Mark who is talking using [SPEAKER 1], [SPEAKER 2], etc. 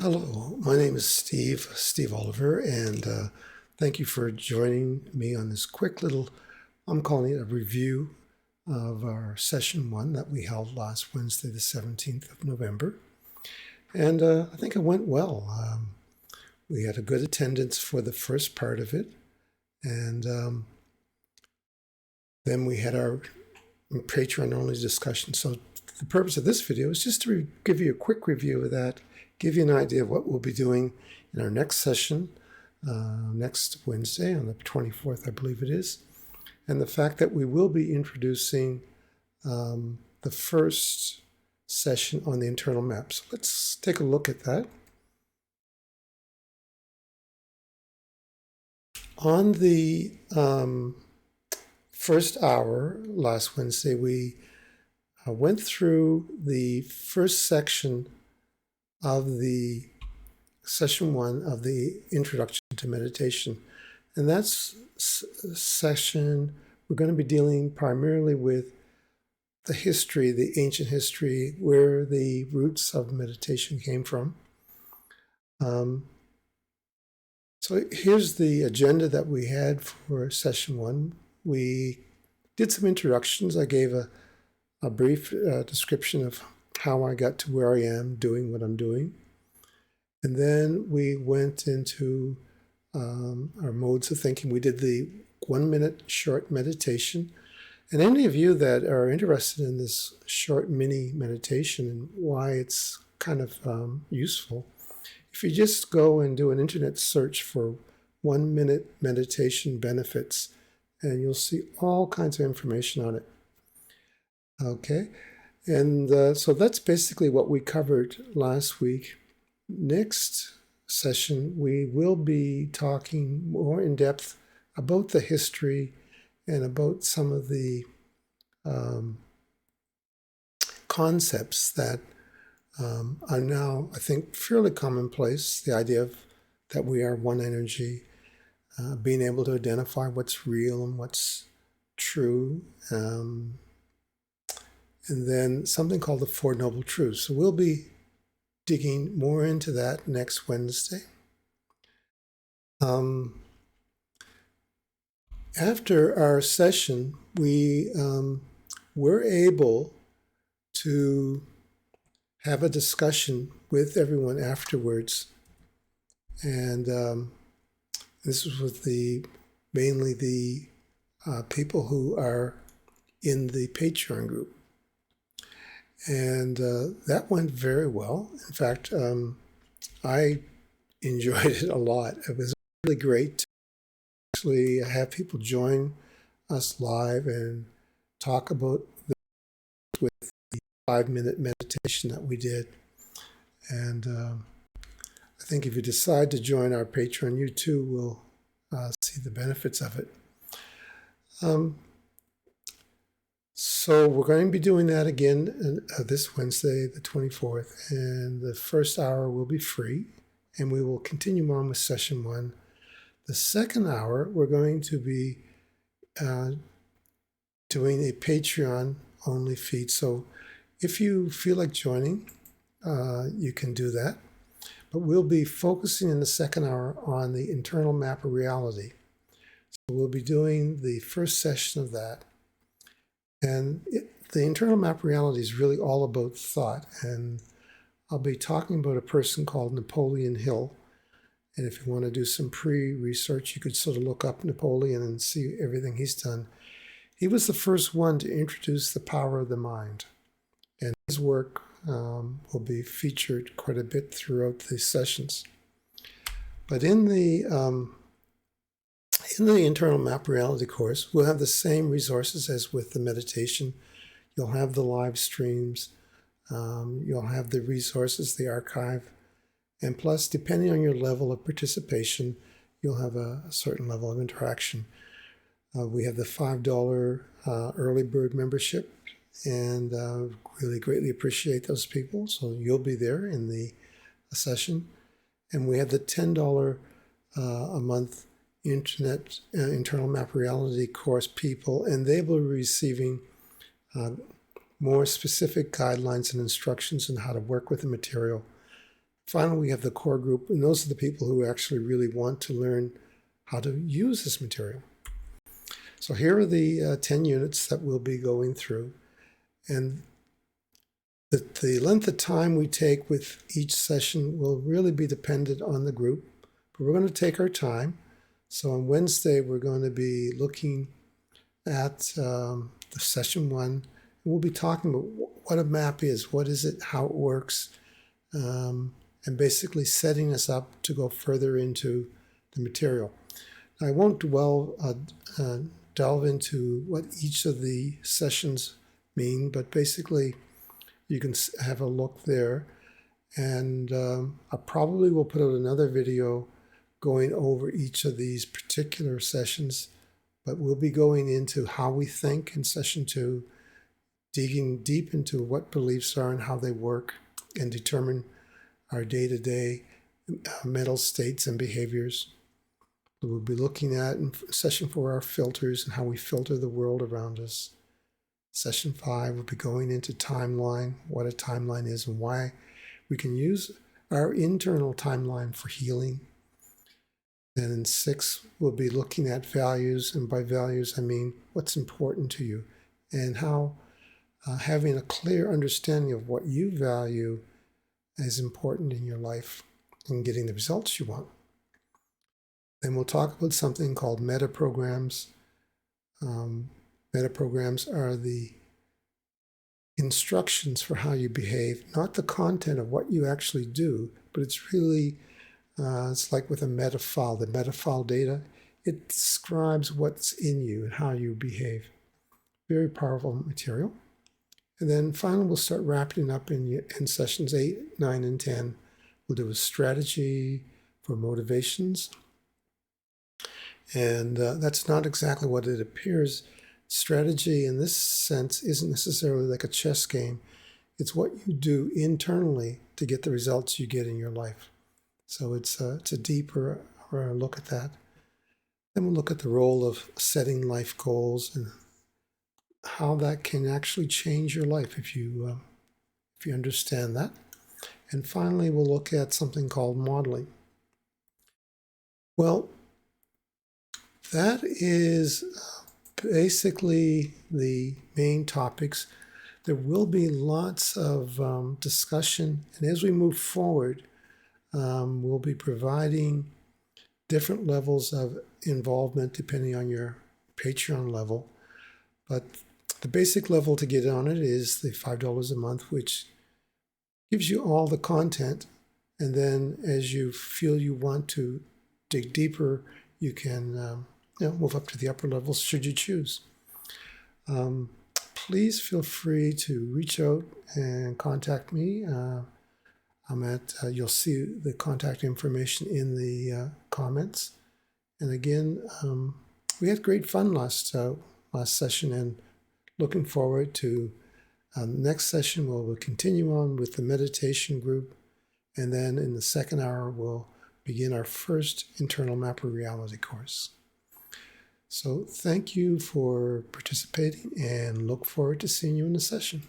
[SPEAKER 1] Hello, my name is Steve Oliver, and thank you for joining me on this quick little, I'm calling it a review of our session one that we held last Wednesday, the 17th of November. And I think it went well. We had a good attendance for the first part of it, and then we had our Patreon-only discussion. So the purpose of this video is just to give you a quick review of that, give you an idea of what we'll be doing in our next session, next Wednesday on the 24th, I believe it is, and the fact that we will be introducing the first session on the internal map. So let's take a look at that. On the first hour last Wednesday, we went through the first section of the session one of the introduction to meditation. And that's session, we're going to be dealing primarily with the history, the ancient history, where the roots of meditation came from. So here's the agenda that we had for session one. We did some introductions. I gave a brief description of how I got to where I am doing what I'm doing. And then we went into our modes of thinking. We did the 1 minute short meditation. And any of you that are interested in this short mini meditation and why it's kind of useful, if you just go and do an internet search for 1 minute meditation benefits, and you'll see all kinds of information on it. Okay, and so that's basically what we covered last week. Next session, we will be talking more in depth about the history and about some of the concepts that are now, I think, fairly commonplace. The idea of that we are one energy, being able to identify what's real and what's true, and then something called the Four Noble Truths. So we'll be digging more into that next Wednesday. After our session, we were able to have a discussion with everyone afterwards, and this was with mainly the people who are in the Patreon group. And that went very well. In fact, I enjoyed it a lot. It was really great to actually have people join us live and talk about this with the 5 minute meditation that we did. And I think if you decide to join our Patreon, you too will see the benefits of it. So we're going to be doing that again this Wednesday, the 24th, and the first hour will be free, and we will continue on with session one. The second hour, we're going to be doing a Patreon-only feed. So if you feel like joining, you can do that. But we'll be focusing in the second hour on the internal map of reality. So we'll be doing the first session of that. And the internal map of reality is really all about thought. And I'll be talking about a person called Napoleon Hill. And if you want to do some pre-research, you could sort of look up Napoleon and see everything he's done. He was the first one to introduce the power of the mind. And his work will be featured quite a bit throughout the sessions. But in the internal map reality course, we'll have the same resources as with the meditation. You'll have the live streams, you'll have the resources, the archive, and plus, depending on your level of participation, you'll have a certain level of interaction. We have the $5 early bird membership, and really greatly appreciate those people. So you'll be there in the session. And we have the $10 a month internal map reality course people, and they will be receiving more specific guidelines and instructions on how to work with the material Finally, we have the core group, and those are the people who actually really want to learn how to use this material. So here are the 10 units that we'll be going through. And the length of time we take with each session will really be dependent on the group, but we're going to take our time. So on Wednesday, we're going to be looking at the session 1, and we'll be talking about what a map is, what is it, how it works, and basically setting us up to go further into the material. Now, I won't delve into what each of the sessions mean, but basically you can have a look there. And I probably will put out another video going over each of these particular sessions, but we'll be going into how we think in session 2, digging deep into what beliefs are and how they work and determine our day-to-day mental states and behaviors. We'll be looking at in session 4 our filters and how we filter the world around us. Session 5, we'll be going into timeline, what a timeline is and why we can use our internal timeline for healing. And in 6, we'll be looking at values, and by values I mean what's important to you and how having a clear understanding of what you value is important in your life and getting the results you want. Then we'll talk about something called meta programs. Meta programs are the instructions for how you behave, not the content of what you actually do, but it's really, it's like with a meta file, the meta file data, it describes what's in you and how you behave. Very powerful material. And then finally, we'll start wrapping up in sessions 8, 9, and 10. We'll do a strategy for motivations. And that's not exactly what it appears. Strategy in this sense isn't necessarily like a chess game. It's what you do internally to get the results you get in your life. So it's a deeper look at that. Then we'll look at the role of setting life goals and how that can actually change your life if you understand that. And finally, we'll look at something called modeling. Well, that is basically the main topics. There will be lots of discussion, and as we move forward, we'll be providing different levels of involvement depending on your Patreon level. But the basic level to get on it is the $5 a month, which gives you all the content. And then as you feel you want to dig deeper, you can move up to the upper levels should you choose. Please feel free to reach out and contact me. You'll see the contact information in the comments. And again, we had great fun last session, and looking forward to next session. We'll continue on with the meditation group, and then in the second hour we'll begin our first internal map of reality course. So thank you for participating, and look forward to seeing you in the session.